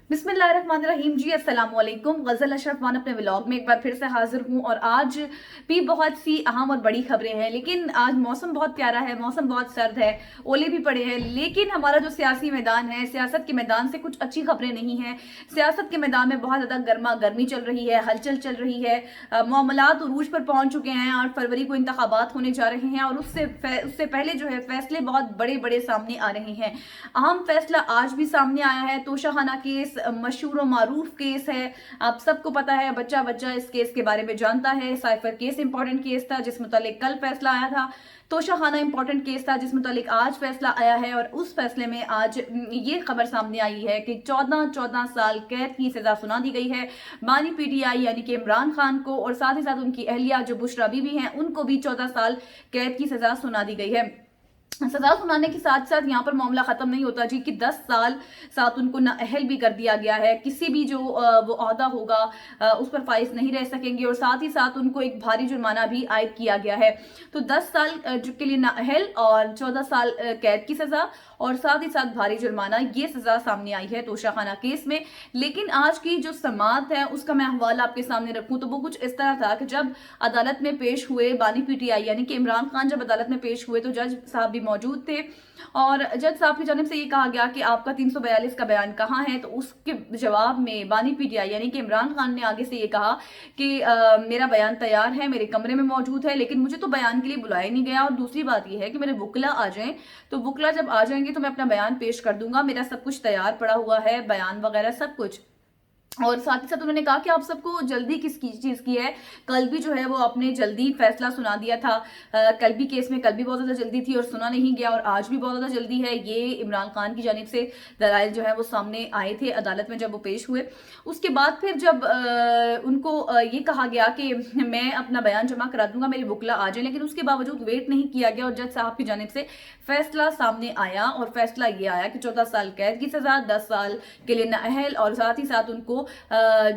बिस्मिल्लाहिर्रहमानिर्रहीम जी, अस्सलाम वालेकुम। गज़ल अशरफ मान अपने व्लॉग में एक बार फिर से हाजिर हूँ और आज भी बहुत सी अहम और बड़ी खबरें हैं। लेकिन आज मौसम बहुत प्यारा है, मौसम बहुत सर्द है, ओले भी पड़े हैं। लेकिन हमारा जो सियासी मैदान है, सियासत के मैदान से कुछ अच्छी खबरें नहीं हैं। सियासत के मैदान में बहुत ज़्यादा गर्मा गर्मी चल रही है, हलचल चल रही है। मामलात उरूज पर पहुँच चुके हैं। 8 फरवरी को इंतखाबात होने जा रहे हैं और उससे पहले जो है फैसले बहुत बड़े बड़े सामने आ रहे हैं। अहम फैसला आज भी सामने आया है। तोशाखाना केस मशहूर और मारूफ केस है, आप सबको पता है। बच्चा बच्चा इस केस के बारे में जानता है। साइफर केस इंपॉर्टेंट केस था जिस मुतालिक कल फैसला आया था। तोशाखाना इंपॉर्टेंट केस था जिस मुतालिक आज फैसला आया है। और उस फैसले में आज ये खबर सामने आई है कि 14 साल कैद की सजा सुना दी गई है बानी पीटीआई यानी कि इमरान खान को, और साथ ही साथ उनकी अहलिया जो बुशरा बीबी हैं उनको भी 14 साल कैद की सजा सुना दी गई है। सजा सुनाने के साथ साथ यहाँ पर मामला खत्म नहीं होता जी कि 10 साल साथ उनको नाअहल भी कर दिया गया है। किसी भी जो वो ओहदा होगा उस पर फाइज नहीं रह सकेंगे और साथ ही साथ उनको एक भारी जुर्माना भी आयद किया गया है। तो 10 साल के लिए नाअहल और 14 साल कैद की सजा और साथ ही साथ भारी जुर्माना, ये सजा सामने आई है तोशाखाना केस में। लेकिन आज की जो समाअत है उसका मैं हवाला आपके सामने रखूं तो वो कुछ इस तरह था कि जब अदालत में पेश हुए बानी पीटीआई यानी कि इमरान खान जब अदालत में पेश हुए तो जज साहब भी मौजूद थे और जज साहब की जानिब से ये कहा गया कि आपका 342 का बयान कहाँ है। तो उसके जवाब में बानी पीटीआई यानी कि इमरान खान ने आगे से ये कहा कि मेरा बयान तैयार है, मेरे कमरे में मौजूद है, लेकिन मुझे तो बयान के लिए बुलाया नहीं गया। और दूसरी बात यह है कि मेरे वकला आ जाएं, तो वकला जब आ जाएंगे तो मैं अपना बयान पेश कर दूंगा, मेरा सब कुछ तैयार पड़ा हुआ है, बयान वगैरह सब कुछ। और साथ ही साथ उन्होंने कहा कि आप सबको जल्दी किस चीज की है, कल भी जो है वो आपने जल्दी फैसला सुना दिया था। कल भी केस में कल भी बहुत ज्यादा जल्दी थी और सुना नहीं गया, और आज भी बहुत ज्यादा जल्दी है। ये इमरान खान की जानिब से दलाइल जो है वो सामने आए थे अदालत में जब वो पेश हुए। उसके बाद फिर जब उनको ये कहा गया कि मैं अपना बयान जमा करा दूंगा, मेरे वकला आ जाए, लेकिन उसके बावजूद वेट नहीं किया गया और जज साहब की जानिब से फैसला सामने आया। और फैसला ये आया कि 14 साल कैद की सजा, 10 साल के लिए नाअहल और साथ ही साथ उनको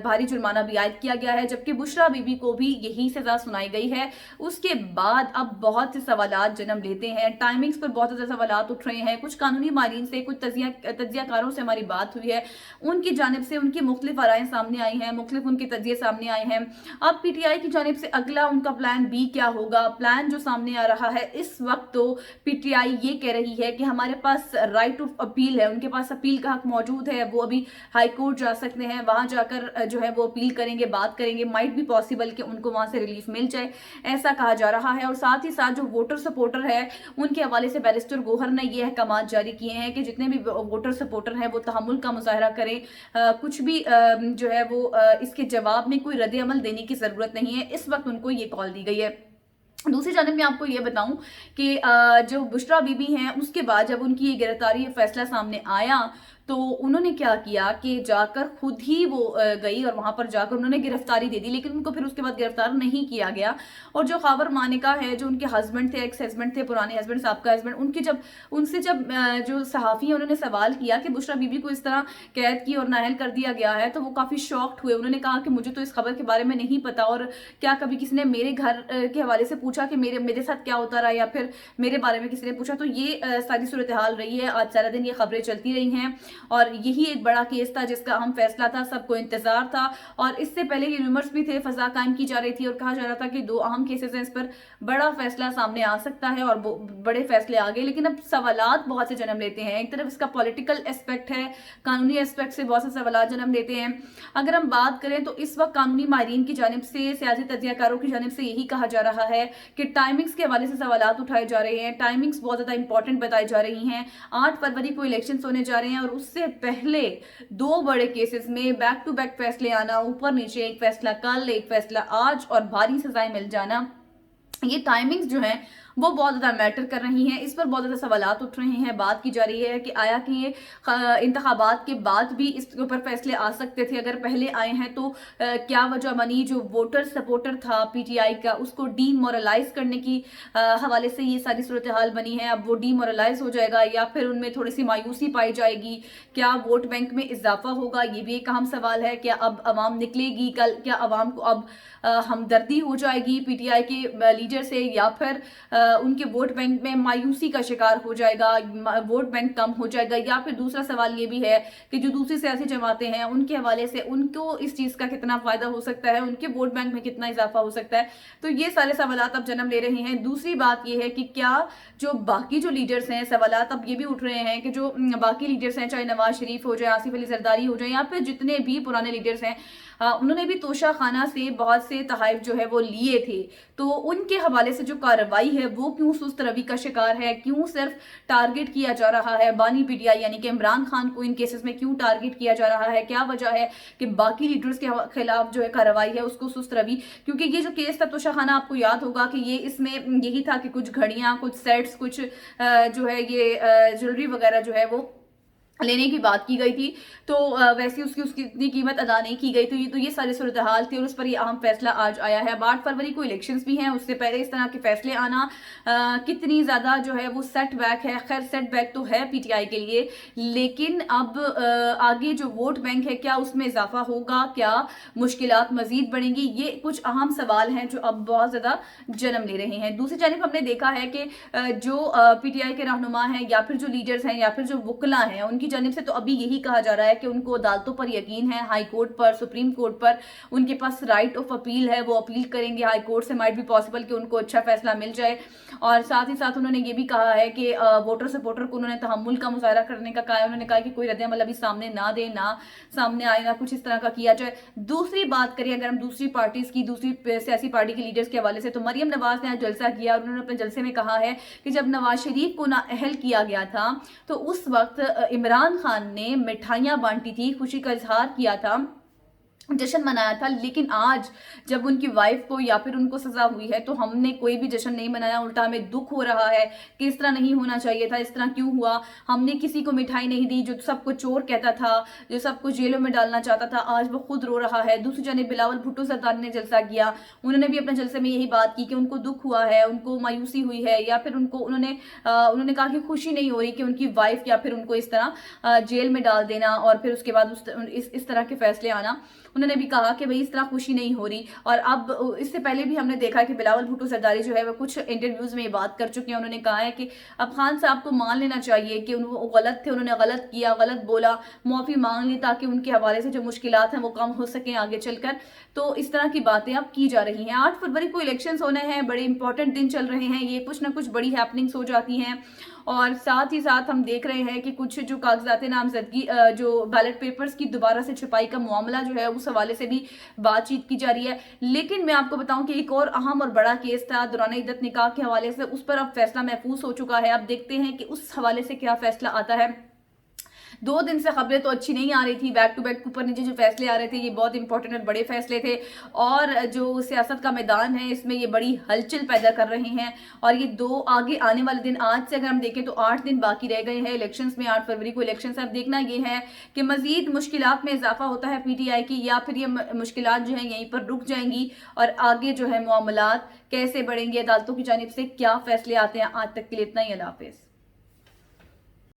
भारी जुर्माना भी आयद किया गया है। जबकि बुशरा बीबी को भी यही सजा सुनाई गई है। उसके बाद अब बहुत से सवालात जन्म लेते हैं, टाइमिंग्स पर बहुत ज्यादा सवालात उठ रहे हैं। कुछ कानूनी मारीन से, कुछ तजियाकारों से हमारी बात हुई है, उनकी जानिब से उनकी मुख्तलिफ आराएं सामने आई हैं, मुख्तलिफ उनके तजिए सामने आए हैं। अब पीटीआई की जानिब से अगला उनका प्लान बी क्या होगा, प्लान जो सामने आ रहा है इस वक्त, तो पीटीआई ये कह रही है कि हमारे पास राइट ऑफ अपील है, उनके पास अपील का हक मौजूद है। वो अभी हाई कोर्ट जा सकते हैं, वहां जाकर जो है वो अपील करेंगे, बात करेंगे, माइट भी पॉसिबल कि उनको वहां से रिलीफ मिल जाए, ऐसा कहा जा रहा है। और साथ ही साथ जो वोटर सपोर्टर है उनके हवाले से बैरिस्टर गोहर ने ये अहकाम जारी किए हैं कि जितने भी वोटर सपोर्टर हैं वो तहम्मुल का मुजाहरा करें, कुछ भी जो है वो इसके जवाब में कोई रद्द अमल देने की जरूरत नहीं है। इस वक्त उनको ये कॉल दी गई है। दूसरी जानब मैं आपको ये बताऊं कि जो बुशरा बीबी हैं उसके बाद जब उनकी ये गिरफ्तारी फैसला सामने आया तो उन्होंने क्या किया कि जाकर खुद ही वो गई और वहां पर जाकर उन्होंने गिरफ्तारी दे दी, लेकिन उनको फिर उसके बाद गिरफ्तार नहीं किया गया। और जो खावर मानिका है, जो उनके हस्बैंड थे, एक्स हस्बैंड थे, पुराने हस्बैंड, साहब हस्बैंड, उनकी जब जो सहाफ़ी हैं उन्होंने सवाल किया कि बुशरा बीबी को इस तरह कैद की और नाअहल कर दिया गया है, तो वो काफ़ी शॉक्ड हुए। उन्होंने कहा कि मुझे तो इस खबर के बारे में नहीं पता, और क्या कभी किसी ने मेरे घर के हवाले से पूछा कि मेरे साथ क्या होता रहा, या फिर मेरे बारे में किसी ने पूछा। तो ये सारी सूरत हाल रही है। आज सारा दिन ये खबरें चलती रही हैं और यही एक बड़ा केस था जिसका अहम फैसला था, सबको इंतजार था। और इससे पहले ये रूमर्स भी थे, फजा कायम की जा रही थी और कहा जा रहा था कि 2 अहम केसेस हैं, इस पर बड़ा फैसला सामने आ सकता है, और बड़े फैसले आ गए। लेकिन अब सवालात बहुत से जन्म लेते हैं। एक तरफ इसका पॉलिटिकल एस्पेक्ट है, कानूनी एस्पेक्ट से बहुत से सवालात जन्म लेते हैं। अगर हम बात करें तो इस वक्त कानूनी माहिरीन की जानिब से, सियासी तजियाकारों की जानिब से यही कहा जा रहा है कि टाइमिंग्स के हवाले से सवालात उठाए जा रहे हैं। टाइमिंग्स बहुत ज्यादा इंपॉर्टेंट बताई जा रही हैं। 8 फरवरी को इलेक्शन होने जा रहे हैं और उससे पहले 2 बड़े केसेस में बैक टू बैक फैसले आना, ऊपर नीचे, एक फैसला कल, एक फैसला आज, और भारी सजाएं मिल जाना, ये टाइमिंग्स जो हैं वो बहुत ज्यादा मैटर कर रही हैं। इस पर बहुत ज्यादा सवालात उठ रहे हैं। बात की जा रही है कि आया कि ये इंतखाबात के बाद भी इसके ऊपर फैसले आ सकते थे, अगर पहले आए हैं तो क्या वजह बनी। जो वोटर सपोर्टर था पीटीआई का, उसको डीमोरलाइज करने की हवाले से ये सारी सूरत हाल बनी है। अब वो डीमोरलाइज हो जाएगा या फिर उनमें थोड़ी सी मायूसी पाई जाएगी, क्या वोट बैंक में इजाफा होगा, ये भी एक अहम सवाल है। क्या अब अवाम निकलेगी कल, क्या अवाम को अब हमदर्दी हो जाएगी पीटीआई के लीडर से, या फिर ان کے ووٹ بینک میں مایوسی کا شکار ہو جائے گا, ووٹ بینک کم ہو جائے گا, یا پھر دوسرا سوال یہ بھی ہے کہ جو دوسری سیاسی جماعتیں ہیں ان کے حوالے سے ان کو اس چیز کا کتنا فائدہ ہو سکتا ہے, ان کے ووٹ بینک میں کتنا اضافہ ہو سکتا ہے. تو یہ سارے سوالات اب جنم لے رہے ہیں. دوسری بات یہ ہے کہ کیا جو باقی جو لیڈرز ہیں, سوالات اب یہ بھی اٹھ رہے ہیں کہ جو باقی لیڈرز ہیں, چاہے نواز شریف ہو جائے, آصف علی زرداری ہو جائے, یا پھر جتنے بھی پرانے لیڈرز ہیں, انہوں نے بھی توشہ خانہ سے بہت سے تحائف جو ہے وہ لیے تھے, تو ان کے حوالے سے جو کارروائی ہے وہ کیوں سست روی کا شکار ہے, کیوں صرف ٹارگٹ کیا جا رہا ہے بانی پی ٹی آئی یعنی کہ عمران خان کو ان کیسز میں کیوں ٹارگٹ کیا جا رہا ہے, کیا وجہ ہے کہ باقی لیڈرز کے خلاف جو ہے کارروائی ہے اس کو سست روی. کیونکہ یہ جو کیس تھا توشہ خانہ, آپ کو یاد ہوگا کہ یہ اس میں یہی تھا کہ کچھ گھڑیاں, کچھ سیٹس, کچھ جو ہے یہ جیولری وغیرہ جو ہے وہ لینے کی بات کی گئی تھی, تو ویسے اس کی اتنی قیمت ادا نہیں کی گئی, تو یہ ساری صورتحال تھی اور اس پر یہ اہم فیصلہ آج آیا ہے. 8 فروری کو الیکشنز بھی ہیں, اس سے پہلے اس طرح کے فیصلے آنا کتنی زیادہ جو ہے وہ سیٹ بیک ہے. خیر سیٹ بیک تو ہے پی ٹی آئی کے لیے, لیکن اب آگے جو ووٹ بینک ہے کیا اس میں اضافہ ہوگا, کیا مشکلات مزید بڑھیں گی, یہ کچھ اہم سوال ہیں جو اب بہت زیادہ جنم لے رہے ہیں. دوسری جانب ہم نے دیکھا ہے کہ جو پی ٹی آئی کے رہنما ہیں یا پھر جو لیڈرز ہیں یا پھر جو وکلاء ہیں, ان کی جانب سے تو ابھی یہی کہا جا رہا ہے کہ ان کو عدالتوں پر یقین ہے, ہائی کورٹ پر, سپریم کورٹ پر ان کے پاس رائٹ آف اپیل ہے, وہ اپیل کریں گے ہائی کورٹ سے, مائٹ بی پاسبل کہ ان کو اچھا فیصلہ مل جائے. اور ساتھ ہی ساتھ انہوں نے یہ بھی کہا ہے کہ ووٹر سپورٹر کو انہوں نے تحمل کا مظاہرہ کرنے کا کہا ہے. انہوں نے کہا کہ کوئی رد عمل ابھی سامنے نہ دے, نہ سامنے آئے, نہ کچھ اس طرح کا کیا جائے. دوسری بات کریں اگر ہم دوسری پارٹیز کی, دوسری سیاسی پارٹی کے لیڈرز کے حوالے سے, تو مریم نواز نے آج جلسہ کیا اور انہوں نے اپنے جلسے میں کہا ہے کہ جب نواز شریف کو نااہل کیا گیا تھا تو اس وقت عمران خان نے مٹھائیاں بانٹی تھی, خوشی کا اظہار کیا تھا, جشن منایا تھا, لیکن آج جب ان کی وائف کو یا پھر ان کو سزا ہوئی ہے تو ہم نے کوئی بھی جشن نہیں منایا, الٹا ہمیں دکھ ہو رہا ہے کہ اس طرح نہیں ہونا چاہیے تھا, اس طرح کیوں ہوا. ہم نے کسی کو مٹھائی نہیں دی, جو سب کو چور کہتا تھا, جو سب کو جیلوں میں ڈالنا چاہتا تھا, آج وہ خود رو رہا ہے. دوسری جانب بلاول بھٹو سردار نے جلسہ کیا, انہوں نے بھی اپنے جلسے میں یہی بات کی کہ ان کو دکھ ہوا ہے, ان کو مایوسی ہوئی ہے, یا پھر انہوں نے کہا کہ خوشی نہیں ہو رہی کہ ان کی وائف یا پھر ان کو اس طرح جیل میں ڈال دینا اور پھر اس کے بعد اس طرح کے فیصلے آنا. انہوں نے بھی کہا کہ بھئی اس طرح خوشی نہیں ہو رہی. اور اب اس سے پہلے بھی ہم نے دیکھا کہ بلاول بھٹو سرداری جو ہے وہ کچھ انٹرویوز میں یہ بات کر چکے ہیں. انہوں نے کہا ہے کہ اب خان صاحب کو مان لینا چاہیے کہ وہ غلط تھے, انہوں نے غلط کیا, غلط بولا, معافی مانگ لی تاکہ ان کے حوالے سے جو مشکلات ہیں وہ کم ہو سکیں آگے چل کر. تو اس طرح کی باتیں اب کی جا رہی ہیں. 8 فروری کو الیکشنز ہونے ہیں, بڑے امپورٹنٹ دن چل رہے ہیں, یہ کچھ نہ کچھ بڑی ہیپننگز ہو جاتی ہیں. اور ساتھ ہی ساتھ ہم دیکھ رہے ہیں کہ کچھ جو کاغذات نامزدگی, جو بیلٹ پیپرز کی دوبارہ سے چھپائی کا معاملہ جو ہے اس حوالے سے بھی بات چیت کی جا رہی ہے. لیکن میں آپ کو بتاؤں کہ ایک اور اہم اور بڑا کیس تھا دوران عدت نکاح کے حوالے سے, اس پر اب فیصلہ محفوظ ہو چکا ہے. اب دیکھتے ہیں کہ اس حوالے سے کیا فیصلہ آتا ہے. 2 دن سے خبریں تو اچھی نہیں آ رہی تھی, بیک ٹو بیک اوپر نیچے جو فیصلے آ رہے تھے یہ بہت امپورٹنٹ اور بڑے فیصلے تھے, اور جو سیاست کا میدان ہے اس میں یہ بڑی ہلچل پیدا کر رہے ہیں. اور یہ 2 آگے آنے والے دن, آج سے اگر ہم دیکھیں تو 8 دن باقی رہ گئے ہیں الیکشنز میں. 8 فروری کو الیکشنز. اب دیکھنا یہ ہے کہ مزید مشکلات میں اضافہ ہوتا ہے پی ٹی آئی کی, یا پھر یہ مشکلات جو ہیں یہیں پر رک جائیں گی اور آگے جو ہے معاملات کیسے بڑھیں گے, عدالتوں کی جانب سے کیا فیصلے آتے ہیں. آج تک کے لیے اتنا ہی, اللہ حافظ.